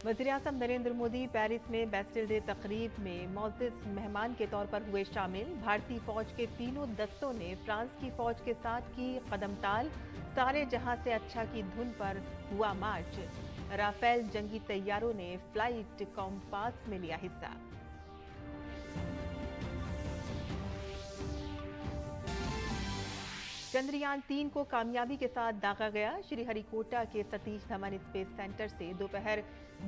वज़ीर-ए-आज़म नरेंद्र मोदी पेरिस में Bastille day तकरीब में मौजूद मेहमान के तौर पर हुए शामिल। भारतीय फौज के तीनों दस्तों ने फ्रांस की फौज के साथ की कदमताल। सारे जहां से अच्छा की धुन पर हुआ मार्च। राफेल जंगी तैयारों ने फ्लाइट कॉम्पास में लिया हिस्सा। चंद्रयान-3 को कामयाबी के साथ दागा गया। श्रीहरिकोटा के सतीश धवन स्पेस सेंटर से दोपहर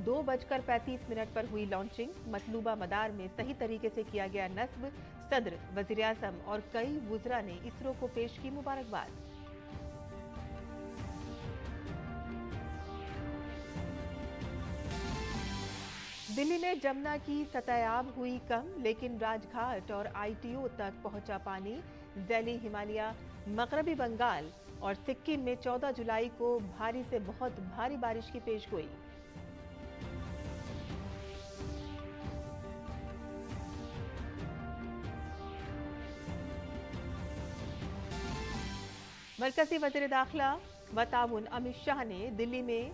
2:35 पर हुई लॉन्चिंग। मतलूबा मदार में सही तरीके से किया गया नस्ब। सदर, वज़ीर-ए-आज़म और कई वुज़रा ने इसरो को पेश की मुबारकबाद। दिल्ली में जमुना की सतह हुई कम, लेकिन राजघाट और आईटीओ तक पहुंचा पानी। जैली हिमालय, मगरबी बंगाल और सिक्किम में 14 जुलाई को भारी से बहुत भारी बारिश की पेशगोई। मरकजी वज़ीर दाखिला व ताउन अमित शाह ने दिल्ली में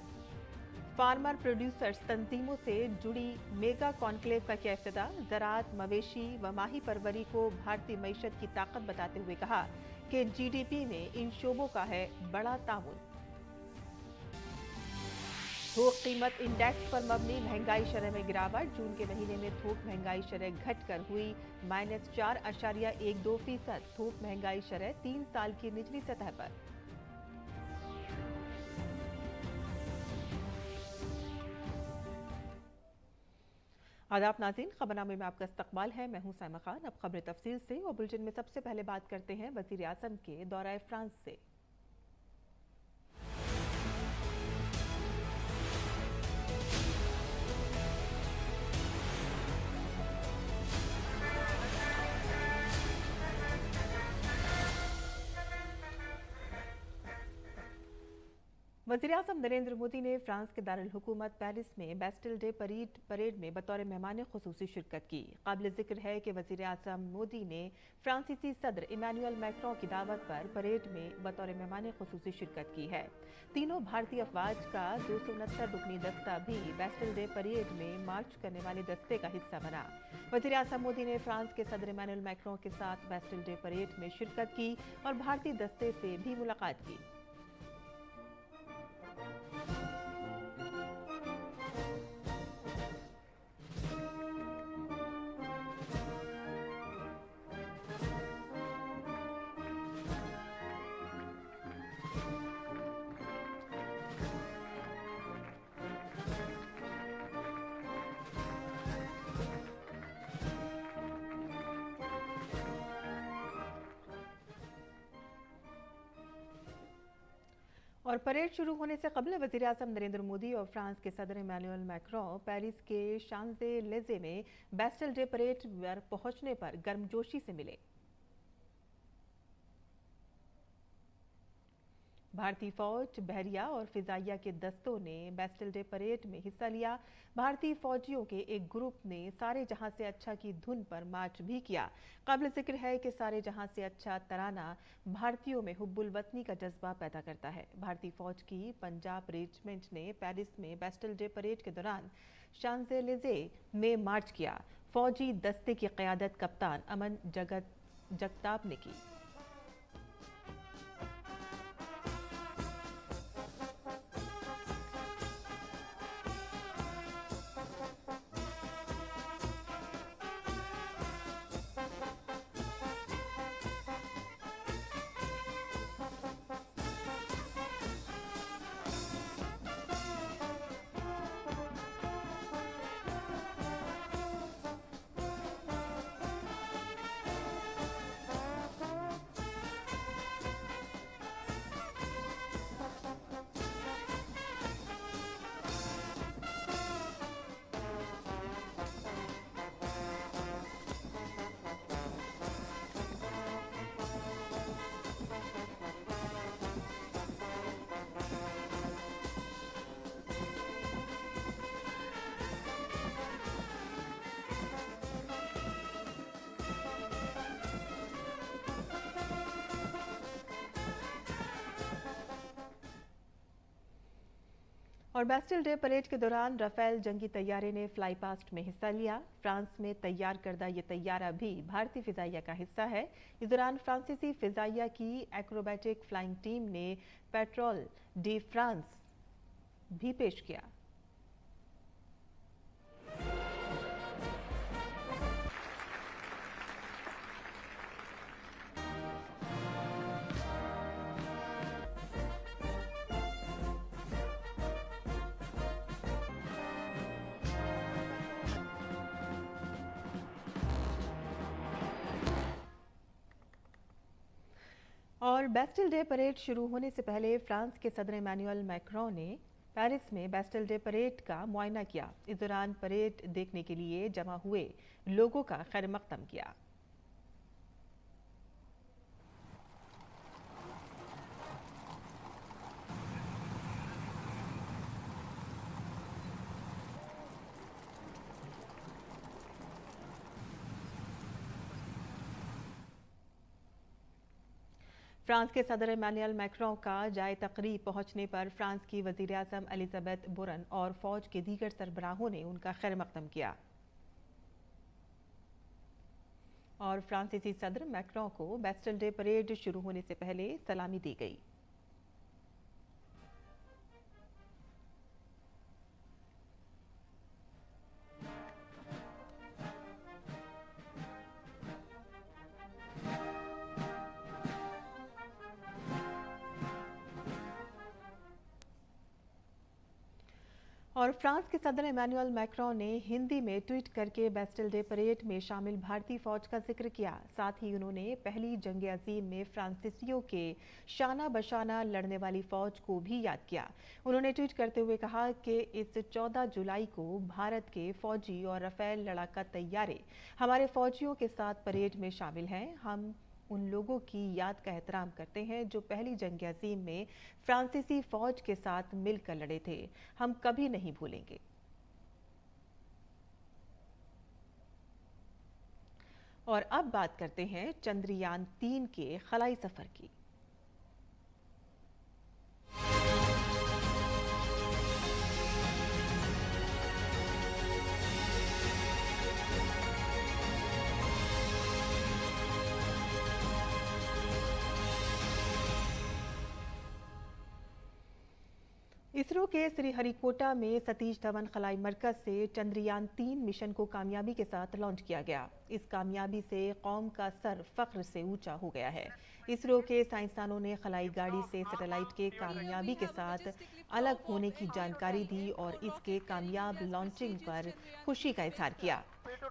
फार्मर प्रोड्यूसर्स तंजीमों से जुड़ी मेगा कॉन्क्लेव का किया इफ्तिताह। ज़राअत, मवेशी व माही परवरी को भारतीय मईशत की ताकत बताते हुए कहा कि जीडीपी में इन शोबों का है बड़ा ताउन। थोक कीमत इंडेक्स पर मबनी महंगाई शरह में गिरावट। जून के महीने में थोक महंगाई शरह घटकर हुई -4.12%। थोक महंगाई शरह 3 साल की निचली सतह पर। आदाब नाज़रीन, खबरनामे में आपका इस्तकबाल है। मैं हूं साइमा खान। अब खबरें तफसील से और बुलेटिन में सबसे पहले बात करते हैं वज़ीर-ए-आज़म के दौरा फ्रांस से। वज़ीर-ए-आज़म नरेंद्र मोदी ने फ्रांस के दारुल हुकूमत पेरिस में बैस्टिल डे परेड में बतौर मेहमान खुसूसी शिरकत की। काबिल जिक्र है कि वज़ीर-ए-आज़म मोदी ने फ्रांसीसी सदर इमैनुअल मैक्रों की दावत पर परेड में बतौर मेहमान खुसूसी शिरकत की है। तीनों भारतीय अफवाज का 269 रुकनी दस्ता भी बैस्टिल डे परेड में मार्च करने वाले दस्ते का हिस्सा बना। वज़ीर-ए-आज़म मोदी ने फ्रांस के सदर इमैनुअल मैक्रों के साथ बैस्टिल डे परेड में शिरकत की और भारतीय दस्ते से भी मुलाकात की। और परेड शुरू होने से कबल वज़ीर-ए-आज़म नरेंद्र मोदी और फ्रांस के सदर इमैनुअल मैक्रों पेरिस के शांज़े-एलिज़े में बैस्टिल डे परेड पर पहुंचने पर गर्मजोशी से मिले। भारतीय फौज, बहरिया और फिजाइया के दस्तों ने बैस्टिल डे परेड में हिस्सा लिया। भारतीय फौजियों के एक ग्रुप ने सारे जहां से अच्छा की धुन पर मार्च भी किया। काबिल जिक्र है कि सारे जहां से अच्छा तराना भारतीयों में हुब्बुल वतनी का जज्बा पैदा करता है। भारतीय फौज की पंजाब रेजिमेंट ने पेरिस में बैस्टिल डे परेड के दौरान शांज़े-एलिज़े में मार्च किया। फौजी दस्ते की क़यादत कप्तान अमन जगताप ने की। और बेस्टिल डे परेड के दौरान राफेल जंगी तैयारे ने फ्लाई पास्ट में हिस्सा लिया। फ्रांस में तैयार करदा ये तैयारा भी भारतीय फिजाइया का हिस्सा है। इस दौरान फ्रांसीसी फिजाइया की एक्रोबैटिक फ्लाइंग टीम ने पेट्रोल डी फ्रांस भी पेश किया। और बेस्टिल डे परेड शुरू होने से पहले फ्रांस के सदर इमैनुअल मैक्रों ने पेरिस में बेस्टिल डे परेड का मुआयना किया। इस दौरान परेड देखने के लिए जमा हुए लोगों का खैर मकदम किया। फ्रांस के सदर इमैनुअल मैक्रों का जाए तकरीब पहुंचने पर फ्रांस की वज़ीर-ए-आज़म एलिजाबेथ बोरन और फौज के दीगर सरबराहों ने उनका खैर मकदम किया और फ्रांसीसी सदर मैक्रों को बेस्टिल डे परेड शुरू होने से पहले सलामी दी गई। और फ्रांस के सदर इमैनुअल मैक्रों ने हिंदी में ट्वीट करके बेस्टिल डे परेड में शामिल भारतीय फौज का जिक्र किया। साथ ही उन्होंने पहली जंग अजीम में फ्रांसीसियों के शाना बशाना लड़ने वाली फौज को भी याद किया। उन्होंने ट्वीट करते हुए कहा कि इस 14 जुलाई को भारत के फौजी और राफेल लड़ाका तैयारे हमारे फौजियों के साथ परेड में शामिल हैं। हम उन लोगों की याद का एहतराम करते हैं जो पहली जंग अजीम में फ्रांसीसी फौज के साथ मिलकर लड़े थे। हम कभी नहीं भूलेंगे। और अब बात करते हैं चंद्रयान 3 के खलाई सफर की। इसरो के श्रीहरिकोटा में सतीश धवन खलाई मरकज से चंद्रयान 3 मिशन को कामयाबी के साथ लॉन्च किया गया। इस कामयाबी से कौम का सर फख्र से ऊंचा हो गया है। इसरो के साइंसदानों ने खलाई गाड़ी से सैटेलाइट के कामयाबी के साथ अलग होने की जानकारी दी और इसके कामयाब लॉन्चिंग पर खुशी का इजहार किया।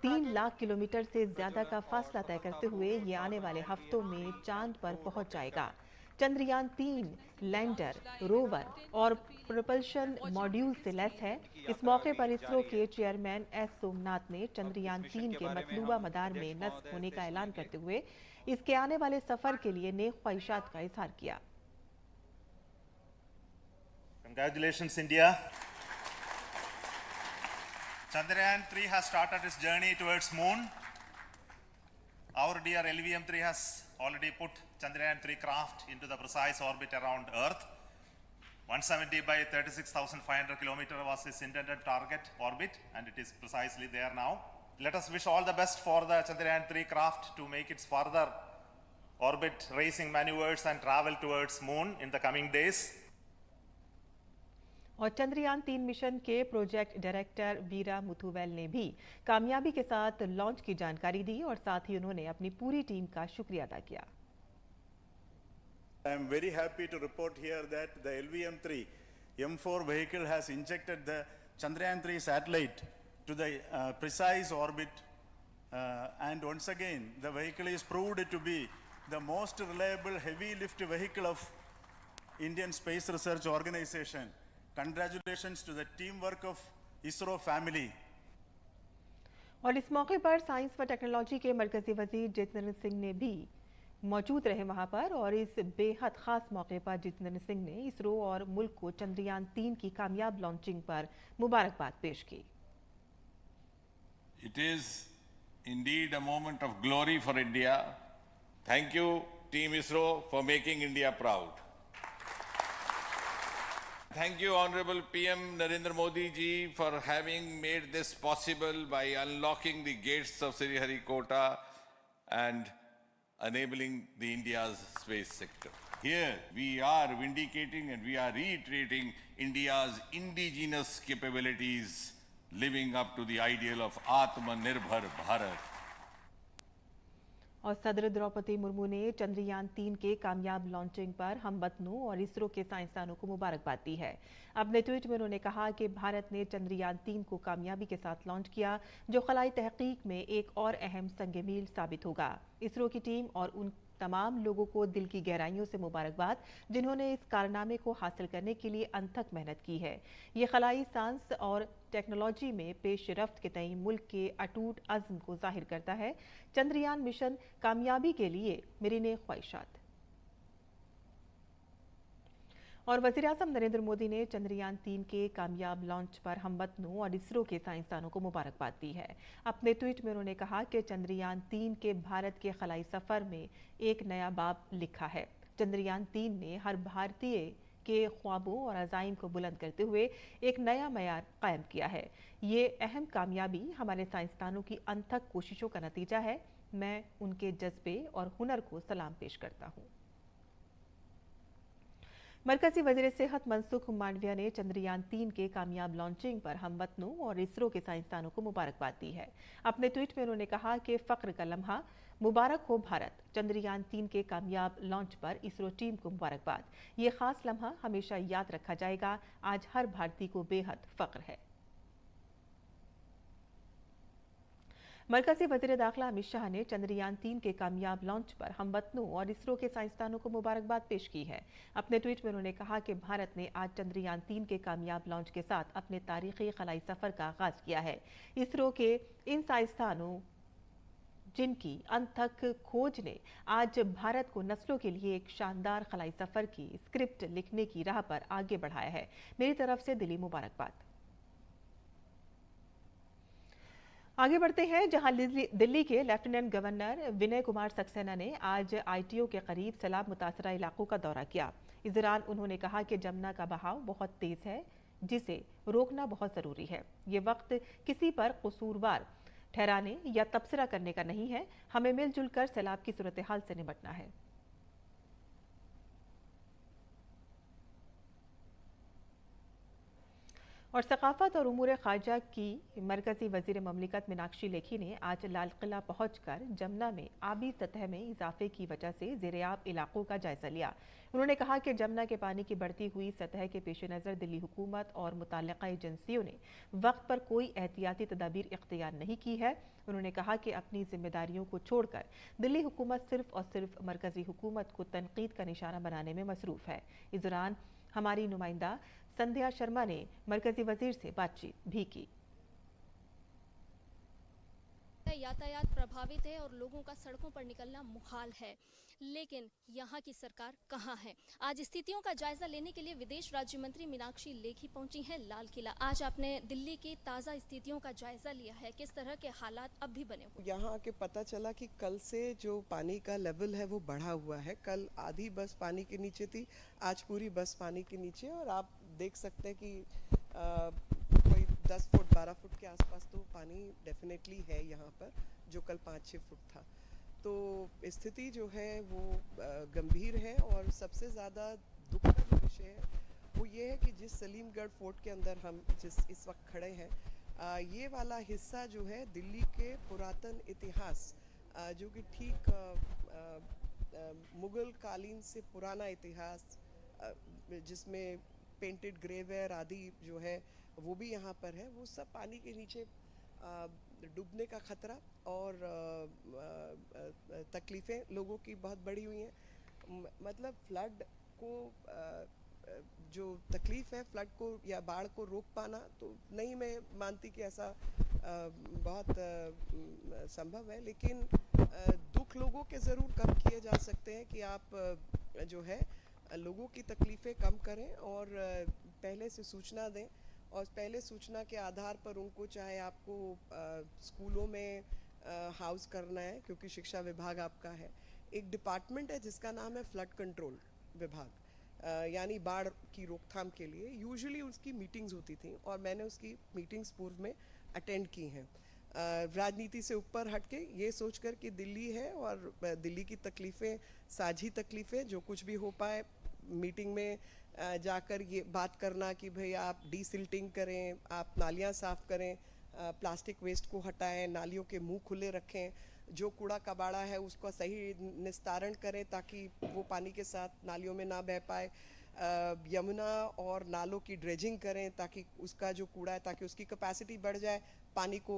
3 लाख किलोमीटर से ज्यादा का फासला तय करते हुए ये आने वाले हफ्तों में चांद पर पहुंच जाएगा। चंद्रयान 3 लैंडर, रोवर और प्रोपल्शन मॉड्यूल से लैस है। इस मौके पर इसरो के चेयरमैन एस सोमनाथ ने चंद्रयान 3 के मतलूबा मदार में नस्ब होने का ऐलान करते हुए इसके आने वाले सफर के लिए नेक ख्वाहिशात का इजहार किया। Congratulations, India. Chandrayaan 3 has started its journey towards moon. Our dear LVM-3 has already put Chandrayaan 3 craft into the precise orbit around Earth. 170 by 36,500 kilometer was its intended target orbit, and it is precisely there now. Let us wish all the best for the Chandrayaan 3 craft to make its further orbit racing maneuvers and travel towards moon in the coming days. और Chandrayaan 3 mission के project director वीरा मुथुवेल ने भी कामयाबी के साथ launch की जानकारी दी और साथ ही उन्होंने अपनी पूरी टीम का शुक्रिया अदा किया। I am very happy to report here that the LVM-3 M4 vehicle has injected the Chandrayaan 3 satellite to the precise orbit, and once again the vehicle is proved to be the most reliable heavy lift vehicle of Indian Space Research Organization. Congratulations to the teamwork of ISRO family. और इस मौके पर science व technology के मरकजी वजीर जितेंद्र सिंह ने भी मौजूद रहे वहां पर और इस बेहद खास मौके पर जितेंद्र सिंह ने इसरो और मुल्क को चंद्रयान 3 की कामयाब लॉन्चिंग पर मुबारकबाद पेश की। It is indeed a moment of glory for India. Thank you, Team ISRO, for making India proud. Thank you, Honorable PM Narendra Modi ji, for having made this possible by unlocking the gates of Sriharikota and enabling the India's space sector. Here we are vindicating and we are reiterating India's indigenous capabilities, living up to the ideal of Atmanirbhar Bharat. और सदर द्रौपदी मुर्मू ने चंद्रयान 3 के कामयाब launching पर हमवतनों और इसरो के साइंसदानों को मुबारकबाद दी है। अपने ट्वीट में उन्होंने कहा कि भारत ने चंद्रयान 3 को कामयाबी के साथ लॉन्च किया, जो खलाई तहकीक में एक और अहम संग मील साबित होगा। इसरो की टीम और उन तमाम लोगों को दिल की गहराइयों से मुबारकबाद, जिन्होंने इस कारनामे को हासिल करने के लिए अनथक मेहनत की है। ये खलाई साइंस और टेक्नोलॉजी में पेशरफ्त के तई मुल्क के अटूट अज़्म को जाहिर करता है। चंद्रयान मिशन कामयाबी के लिए मेरी नेक ख्वाहिशात। और वज़ीर-ए-आज़म नरेंद्र मोदी ने चंद्रयान 3 के कामयाब लॉन्च पर हमवतनों और इसरो के साइंसदानों को मुबारकबाद दी है। अपने ट्वीट में उन्होंने कहा कि चंद्रयान 3 के भारत के खलाई सफ़र में एक नया बाब लिखा है। चंद्रयान 3 ने हर भारतीय के ख्वाबों और अज़ाइम को बुलंद करते हुए एक नया मयार कायम किया है। ये अहम कामयाबी हमारे साइंसदानों की अनथक कोशिशों का नतीजा है। मैं उनके जज्बे और हुनर को सलाम पेश करता हूँ। मरकजी वज़ीर सेहत मनसुख मांडविया ने चंद्रयान 3 के कामयाब लॉन्चिंग पर हमवतनों और इसरो के साइंसदानों को मुबारकबाद दी है। अपने ट्वीट में उन्होंने कहा कि फ़ख्र का लम्हा, मुबारक हो भारत। चंद्रयान 3 के कामयाब लॉन्च पर इसरो टीम को मुबारकबाद। ये खास लम्हा हमेशा याद रखा जाएगा। आज हर भारतीय को बेहद फ़ख्र है। मरकजी वज़ीर दाखिला अमित शाह ने चंद्रयान 3 के कामयाब लॉन्च पर हमवतनों और इसरो के साइंसदानों को मुबारकबाद पेश की है। अपने ट्वीट में उन्होंने कहा कि भारत ने आज चंद्रयान 3 के कामयाब लॉन्च के साथ अपने तारीखी खलाई सफ़र का आगाज किया है। इसरो के इन साइंसदानों जिनकी अनथक खोज ने आज भारत को नस्लों के लिए एक शानदार खलाई सफ़र की स्क्रिप्ट लिखने की राह पर आगे बढ़ाया है। मेरी तरफ से दिली मुबारकबाद। आगे बढ़ते हैं, जहां दिल्ली के लेफ्टिनेंट गवर्नर विनय कुमार सक्सेना ने आज ITO के करीब सैलाब मुतासरा इलाकों का दौरा किया। इस दौरान उन्होंने कहा कि जमुना का बहाव बहुत तेज है, जिसे रोकना बहुत ज़रूरी है। ये वक्त किसी पर कसूरवार ठहराने या तबसरा करने का नहीं है। हमें मिलजुल कर सैलाब की सूरत हाल से निपटना है। और सकाफत और उमूर खारजा की मरकजी वजीर ममलिकत मीनाक्षी लेखी ने आज लाल किला पहुंचकर जमुना में आबी सतह में इजाफे की वजह से ज़ेर-ए-आब इलाकों का जायजा लिया। उन्होंने कहा कि जमुना के पानी की बढ़ती हुई सतह के पेश नज़र दिल्ली हुकूमत और मुताल्लिक़ा एजेंसियों ने वक्त पर कोई एहतियाती तदाबीर इख्तियार नहीं की है। उन्होंने कहा कि अपनी जिम्मेदारियों को छोड़कर दिल्ली हुकूमत सिर्फ और सिर्फ मरकजी हुकूमत को तनकीद का निशाना बनाने में मसरूफ़ है। इस दौरान हमारी नुमाइंदा संध्या शर्मा ने मरकजी वजीर से बातचीत भी की। यातायात प्रभावित है और लोगों का सड़कों पर निकलना मुहाल है, लेकिन यहाँ की सरकार कहाँ है? आज स्थितियों का जायजा लेने के लिए विदेश राज्य मंत्री मीनाक्षी लेखी पहुंची हैं लाल किला। आज आपने दिल्ली की ताज़ा स्थितियों का जायजा लिया है, किस तरह के हालात अब भी बने हुए? यहाँ आके पता चला कि कल से जो पानी का लेवल है वो बढ़ा हुआ है। कल आधी बस पानी के नीचे थी, आज पूरी बस पानी के नीचे। और आप देख सकते हैं कि कोई 10 फुट 12 फुट के आसपास तो पानी डेफिनेटली है यहाँ पर, जो कल 5-6 फुट था। तो स्थिति जो है वो गंभीर है। और सबसे ज़्यादा दुखद विषय है वो ये है कि जिस सलीमगढ़ फोर्ट के अंदर हम इस वक्त खड़े हैं, ये वाला हिस्सा जो है दिल्ली के पुरातन इतिहास, जो कि ठीक मुग़ल कालीन से पुराना इतिहास, जिसमें पेंटेड ग्रेवेयर आदि जो है वो भी यहाँ पर है, वो सब पानी के नीचे डूबने का खतरा और तकलीफ़ें लोगों की बहुत बढ़ी हुई हैं। मतलब फ्लड को जो तकलीफ़ है, फ्लड को या बाढ़ को रोक पाना तो नहीं, मैं मानती कि ऐसा बहुत संभव है, लेकिन दुख लोगों के ज़रूर कम किए जा सकते हैं कि आप जो है लोगों की तकलीफ़ें कम करें और पहले से सूचना दें। और पहले सूचना के आधार पर उनको, चाहे आपको स्कूलों में हाउस करना है, क्योंकि शिक्षा विभाग आपका है, एक डिपार्टमेंट है जिसका नाम है फ्लड कंट्रोल विभाग, यानी बाढ़ की रोकथाम के लिए यूजुअली उसकी मीटिंग्स होती थी और मैंने उसकी मीटिंग्स पूर्व में अटेंड की हैं। राजनीति से ऊपर हटके ये सोचकर कि दिल्ली है और दिल्ली की तकलीफ़ें साझी तकलीफ़ें, जो कुछ भी हो पाए मीटिंग में जाकर ये बात करना कि भाई आप डीसिल्टिंग करें, आप नालियाँ साफ़ करें, प्लास्टिक वेस्ट को हटाएं, नालियों के मुंह खुले रखें, जो कूड़ा कबाड़ा है उसका सही निस्तारण करें ताकि वो पानी के साथ नालियों में ना बह पाए, यमुना और नालों की ड्रेजिंग करें ताकि उसका जो कूड़ा है ताकि उसकी कैपेसिटी बढ़ जाए पानी को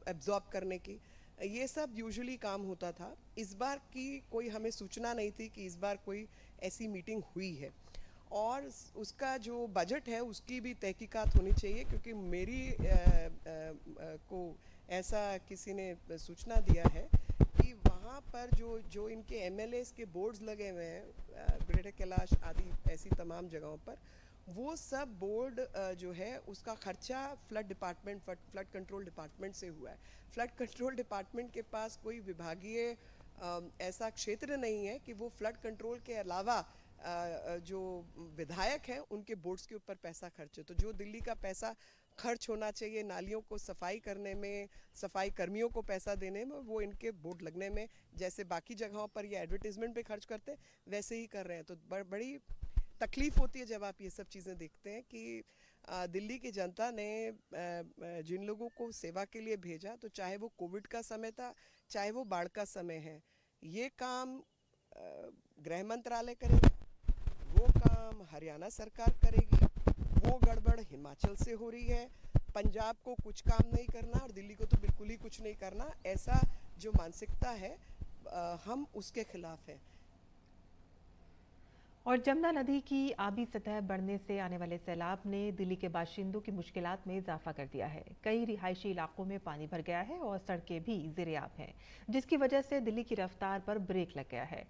एब्जॉर्ब करने की। ये सब यूजुअली काम होता था। इस बार की कोई हमें सूचना नहीं थी कि इस बार कोई ऐसी मीटिंग हुई है और उसका जो बजट है उसकी भी तहकीकात होनी चाहिए, क्योंकि मेरी को ऐसा किसी ने सूचना दिया है कि वहाँ पर जो इनके एमएलएस के बोर्ड्स लगे हुए हैं, ग्रेटर कैलाश आदि ऐसी तमाम जगहों पर, वो सब बोर्ड जो है उसका खर्चा फ्लड कंट्रोल डिपार्टमेंट से हुआ है। फ्लड कंट्रोल डिपार्टमेंट के पास कोई विभागीय ऐसा क्षेत्र नहीं है कि वो फ्लड कंट्रोल के अलावा जो विधायक हैं उनके बोर्ड्स के ऊपर पैसा खर्चे। तो जो दिल्ली का पैसा खर्च होना चाहिए नालियों को सफाई करने में, सफाई कर्मियों को पैसा देने में, वो इनके बोर्ड लगने में, जैसे बाकी जगहों पर ये एडवर्टीजमेंट पे खर्च करते हैं वैसे ही कर रहे हैं। तो बड़ी तकलीफ होती है जब आप ये सब चीज़ें देखते हैं कि दिल्ली की जनता ने जिन लोगों को सेवा के लिए भेजा, तो चाहे वो कोविड का समय था चाहे वो बाढ़ का समय है, ये काम गृह मंत्रालय करेगा, वो काम हरियाणा सरकार करेगी, वो गड़बड़ हिमाचल से हो रही है। पंजाब को कुछ काम नहीं करना और दिल्ली को तो बिल्कुल ही कुछ नहीं करना, ऐसा जो मानसिकता है हम उसके खिलाफ हैं। और जमुना नदी की आबी सतह बढ़ने से आने वाले सैलाब ने दिल्ली के बाशिंदों की मुश्किलात में इजाफा कर दिया है। कई रिहायशी इलाकों में पानी भर गया है और सड़कें भी ज़ेर-ए-आब हैं, जिसकी वजह से दिल्ली की रफ्तार पर ब्रेक लग गया है।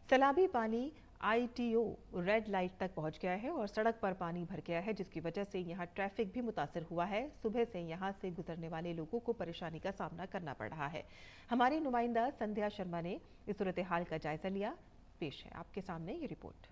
सैलाबी पानी ITO रेड लाइट तक पहुंच गया है और सड़क पर पानी भर गया है, जिसकी वजह से यहां ट्रैफिक भी मुतासर हुआ है। सुबह से यहां से गुजरने वाले लोगों को परेशानी का सामना करना पड़ रहा है। हमारी नुमाइंदा संध्या शर्मा ने इस सूरत हाल का जायजा लिया। पेश है आपके सामने ये रिपोर्ट।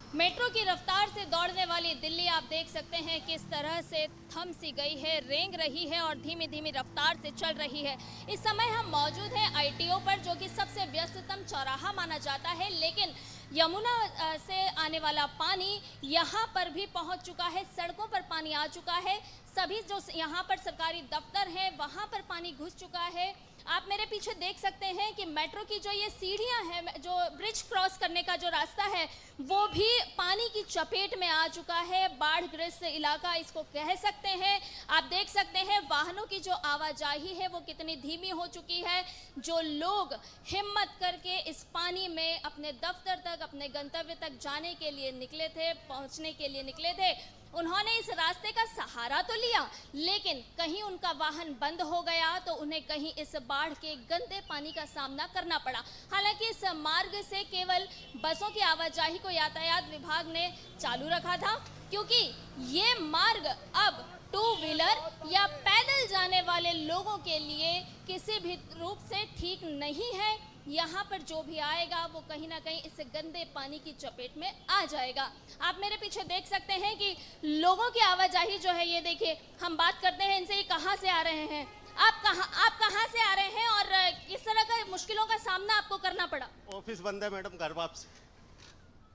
मेट्रो की रफ्तार से दौड़ने वाली दिल्ली आप देख सकते हैं किस तरह से थम सी गई है, रेंग रही है और धीमी धीमी रफ्तार से चल रही है। इस समय हम मौजूद हैं ITO पर, जो कि सबसे व्यस्ततम चौराहा माना जाता है, लेकिन यमुना से आने वाला पानी यहाँ पर भी पहुँच चुका है, सड़कों पर पानी आ चुका है। सभी जो यहाँ पर सरकारी दफ्तर हैं वहाँ पर पानी घुस चुका है। आप मेरे पीछे देख सकते हैं कि मेट्रो की जो ये सीढ़ियाँ हैं, जो ब्रिज क्रॉस करने का जो रास्ता है, वो भी पानी की चपेट में आ चुका है। बाढ़ग्रस्त इलाका इसको कह सकते हैं। आप देख सकते हैं वाहनों की जो आवाजाही है वो कितनी धीमी हो चुकी है। जो लोग हिम्मत करके इस पानी में अपने दफ्तर तक, अपने गंतव्य तक जाने के लिए निकले थे, पहुँचने के लिए निकले थे, उन्होंने इस रास्ते का सहारा तो लिया, लेकिन कहीं उनका वाहन बंद हो गया तो उन्हें कहीं इस बाढ़ के गंदे पानी का सामना करना पड़ा। हालांकि इस मार्ग से केवल बसों की आवाजाही को यातायात विभाग ने चालू रखा था, क्योंकि ये मार्ग अब टू व्हीलर या पैदल जाने वाले लोगों के लिए किसी भी रूप से ठीक नहीं है। यहाँ पर जो भी आएगा वो कहीं ना कहीं इस गंदे पानी की चपेट में आ जाएगा। आप मेरे पीछे देख सकते हैं कि लोगों की आवाजाही जो है, ये देखिए, हम बात करते हैं इनसे, ये कहाँ से आ रहे हैं, आप कहाँ से आ रहे हैं और किस तरह का मुश्किलों का सामना आपको करना पड़ा? ऑफिस बंद है मैडम, घर वापसी।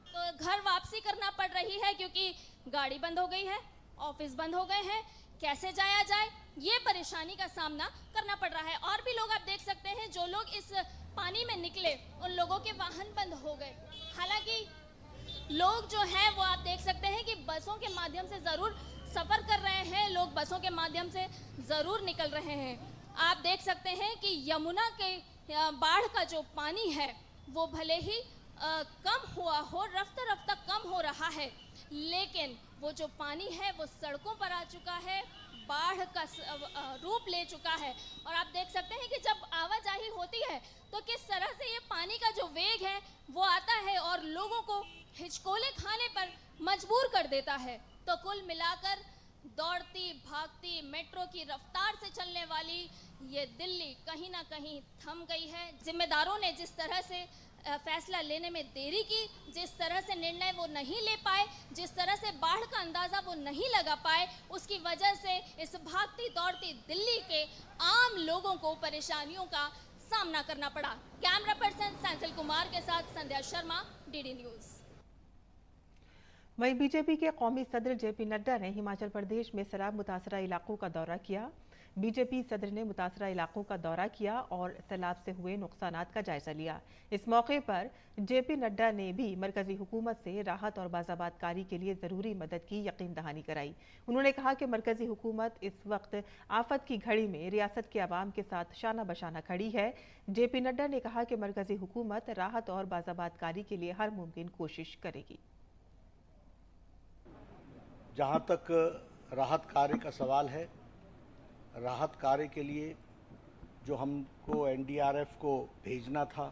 तो घर वापसी करना पड़ रही है क्योंकि गाड़ी बंद हो गई है, ऑफिस बंद हो गए हैं, कैसे जाया जाए, ये परेशानी का सामना करना पड़ रहा है। और भी लोग आप देख सकते हैं, जो लोग इस पानी में निकले उन लोगों के वाहन बंद हो गए। हालांकि लोग जो हैं वो आप देख सकते हैं कि बसों के माध्यम से ज़रूर सफ़र कर रहे हैं, लोग बसों के माध्यम से ज़रूर निकल रहे हैं। आप देख सकते हैं कि यमुना के बाढ़ का जो पानी है वो भले ही कम हुआ हो, रफ्ता रफ्ता कम हो रहा है, लेकिन वो जो पानी है वो सड़कों पर आ चुका है, बाढ़ का रूप ले चुका है। और आप देख सकते हैं कि जब आवाजाही होती है तो किस तरह से ये पानी का जो वेग है वो आता है और लोगों को हिचकोले खाने पर मजबूर कर देता है। तो कुल मिलाकर दौड़ती भागती मेट्रो की रफ्तार से चलने वाली ये दिल्ली कहीं ना कहीं थम गई है। जिम्मेदारों ने जिस तरह से फैसला लेने में देरी की, जिस तरह से निर्णय वो नहीं ले पाए, जिस तरह से बाढ़ का अंदाजा वो नहीं लगा पाए, उसकी वजह से इस भागती दौड़ती दिल्ली के आम लोगों को परेशानियों का सामना करना पड़ा। कैमरा पर्सन सेंथिल कुमार के साथ संध्या शर्मा, डीडी न्यूज। वहीं बीजेपी के कौमी सदर जेपी नड्डा ने हिमाचल प्रदेश में सैलाब मुतासरा इलाकों का दौरा किया। बीजेपी सदर ने मुतासरा इलाकों का दौरा किया और सैलाब से हुए नुकसानात का जायजा लिया। इस मौके पर जेपी नड्डा ने भी मरकजी हुकूमत से राहत और बाज़ाबातकारी के लिए ज़रूरी मदद की यकीन दहानी कराई। उन्होंने कहा कि मरकजी हुकूमत इस वक्त आफत की घड़ी में रियासत के अवाम के साथ शाना बशाना खड़ी है। जेपी नड्डा ने कहा कि मरकजी हुकूमत राहत और बाज़ाबातकारी के लिए हर मुमकिन कोशिश करेगी। जहाँ तक राहत कार्य का सवाल है, राहत कार्य के लिए जो हमको एनडीआरएफ को भेजना था,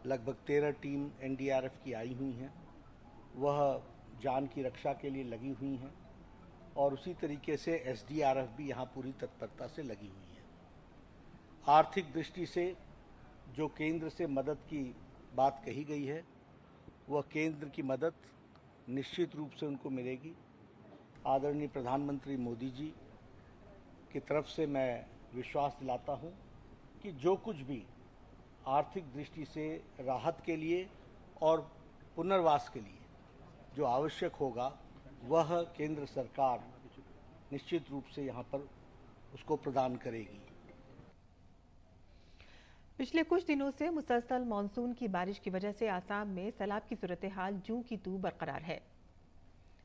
लगभग 13 टीम एनडीआरएफ की आई हुई हैं। वह जान की रक्षा के लिए लगी हुई हैं और उसी तरीके से एसडीआरएफ भी यहाँ पूरी तत्परता से लगी हुई है। आर्थिक दृष्टि से जो केंद्र से मदद की बात कही गई है, वह केंद्र की मदद निश्चित रूप से उनको मिलेगी। आदरणीय प्रधानमंत्री मोदी जी की तरफ से मैं विश्वास दिलाता हूं कि जो कुछ भी आर्थिक दृष्टि से राहत के लिए और पुनर्वास के लिए जो आवश्यक होगा, वह केंद्र सरकार निश्चित रूप से यहां पर उसको प्रदान करेगी। पिछले कुछ दिनों से मुसलसल मानसून की बारिश की वजह से आसाम में सैलाब की सूरत हाल जूं की तू बरकरार है।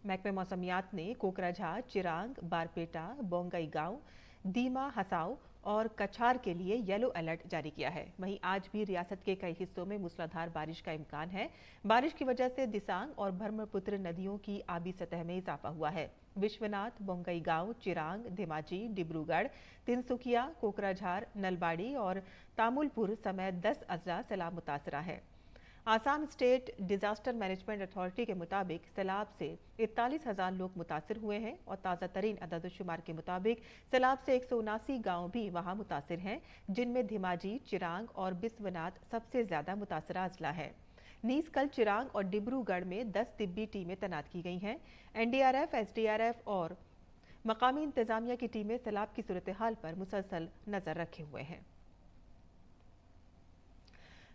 महकमे मौसमियात ने कोकराझार, चिरांग, बारपेटा, बोंगई गांव, दीमा, हसाओ और कछार के लिए येलो अलर्ट जारी किया है। वहीं आज भी रियासत के कई हिस्सों में मूसलाधार बारिश का इम्कान है। बारिश की वजह से दिसांग और ब्रह्मपुत्र नदियों की आबी सतह में इजाफा हुआ है। विश्वनाथ, बोंगई गांव, चिरांग, धेमाजी, डिब्रूगढ़, तिनसुकिया, कोकराझार, नलबाड़ी और तामुलपुर समेत 10 अजला सैलाब मुतासरा है। Assam state disaster management authority के मुताबिक सैलाब से 41,000 लोग मुतासिर हुए हैं और ताज़ा तरीन अदद-ओ-शुमार के मुताबिक सैलाब से 179 गांव भी वहां मुतासिर हैं, जिनमें धेमाजी, चिरांग और बिस्वनाथ सबसे ज्यादा मुतासरा अजला है। नीस कल चिरांग और डिब्रूगढ़ में 10 तिब्बी टीमें तैनात की गई हैं। एनडीआरएफ, एसडीआरएफ और मकामी इंतजामिया की टीमें सैलाब की सूरत हाल पर मुसलसल नजर रखे हुए हैं।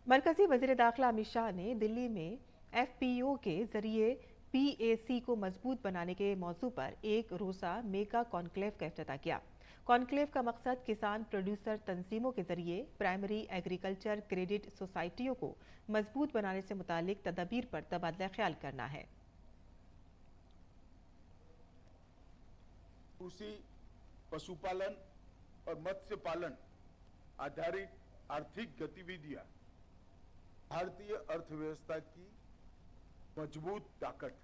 मरकजी वज़ीर दाखिला अमित शाह ने दिल्ली में एफपीओ के जरिए पीएसी को मजबूत बनाने के मौजू पर एक रोज़ा मेगा कॉन्क्लेव का इफ्तिताह किया। कॉन्क्लेव का मकसद किसान प्रोड्यूसर तंजीमों के जरिए प्राइमरी एग्रीकल्चर क्रेडिट सोसाइटियों को मजबूत बनाने से मुतालिक तदबीर पर तबादला ख्याल करना है। कृषि, पशुपालन और मत्स्य पालन आधारित आर्थिक गतिविधियां भारतीय अर्थव्यवस्था की मजबूत ताकत,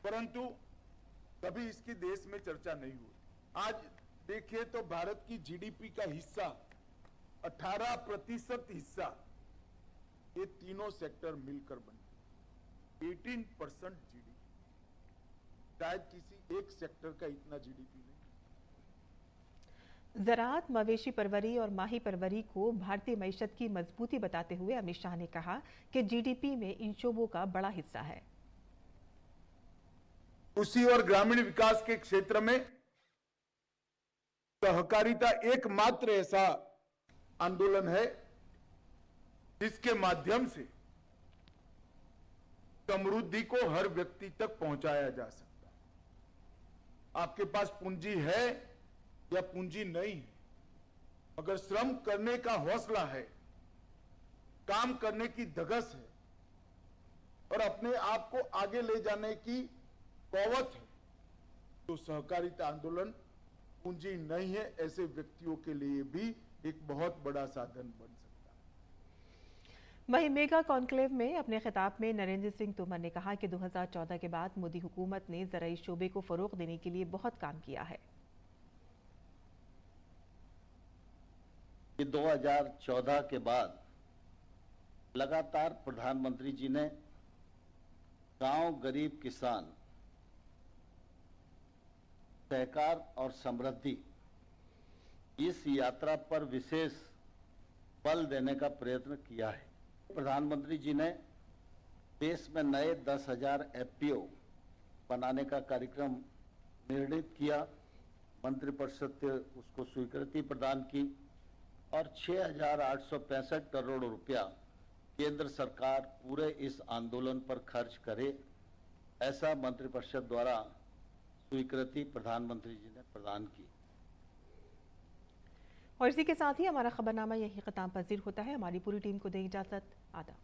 परंतु कभी इसकी देश में चर्चा नहीं हुई। आज देखिए तो भारत की जीडीपी का हिस्सा 18% हिस्सा ये तीनों सेक्टर मिलकर बने 18% जीडीपी। शायद किसी एक सेक्टर का इतना जीडीपी नहीं। ज़राअत, मवेशी परवरी और माही परवरी को भारतीय मईशत की मजबूती बताते हुए अमित शाह ने कहा कि जीडीपी में इन शोबों का बड़ा हिस्सा है। कृषि और ग्रामीण विकास के क्षेत्र में सहकारिता एकमात्र ऐसा आंदोलन है जिसके माध्यम से समृद्धि को हर व्यक्ति तक पहुंचाया जा सकता है। आपके पास पूंजी है या पूंजी नहीं है, अगर श्रम करने का हौसला है, काम करने की धगस है और अपने आप को आगे ले जाने की कौवत है, तो सहकारिता आंदोलन पूंजी नहीं है ऐसे व्यक्तियों के लिए भी एक बहुत बड़ा साधन बन सकता है। वहीं मेगा कॉन्क्लेव में अपने खिताब में नरेंद्र सिंह तोमर ने कहा कि 2014 के बाद मोदी हुकूमत ने ज़राई शोबे को फरोग देने के लिए बहुत काम किया है। 2014 के बाद लगातार प्रधानमंत्री जी ने गांव, गरीब, किसान, सहकार और समृद्धि इस यात्रा पर विशेष बल देने का प्रयत्न किया है। प्रधानमंत्री जी ने देश में नए 10,000 FPO बनाने का कार्यक्रम निर्णित किया, मंत्रिपरिषद ने उसको स्वीकृति प्रदान की और 6,865 करोड़ रुपया केंद्र सरकार पूरे इस आंदोलन पर खर्च करे, ऐसा मंत्रिपरिषद द्वारा स्वीकृति प्रधानमंत्री जी ने प्रदान की। और इसी के साथ ही हमारा खबरनामा यही खत्म पजीर होता है। हमारी पूरी टीम को दें इजाजत। आदाब।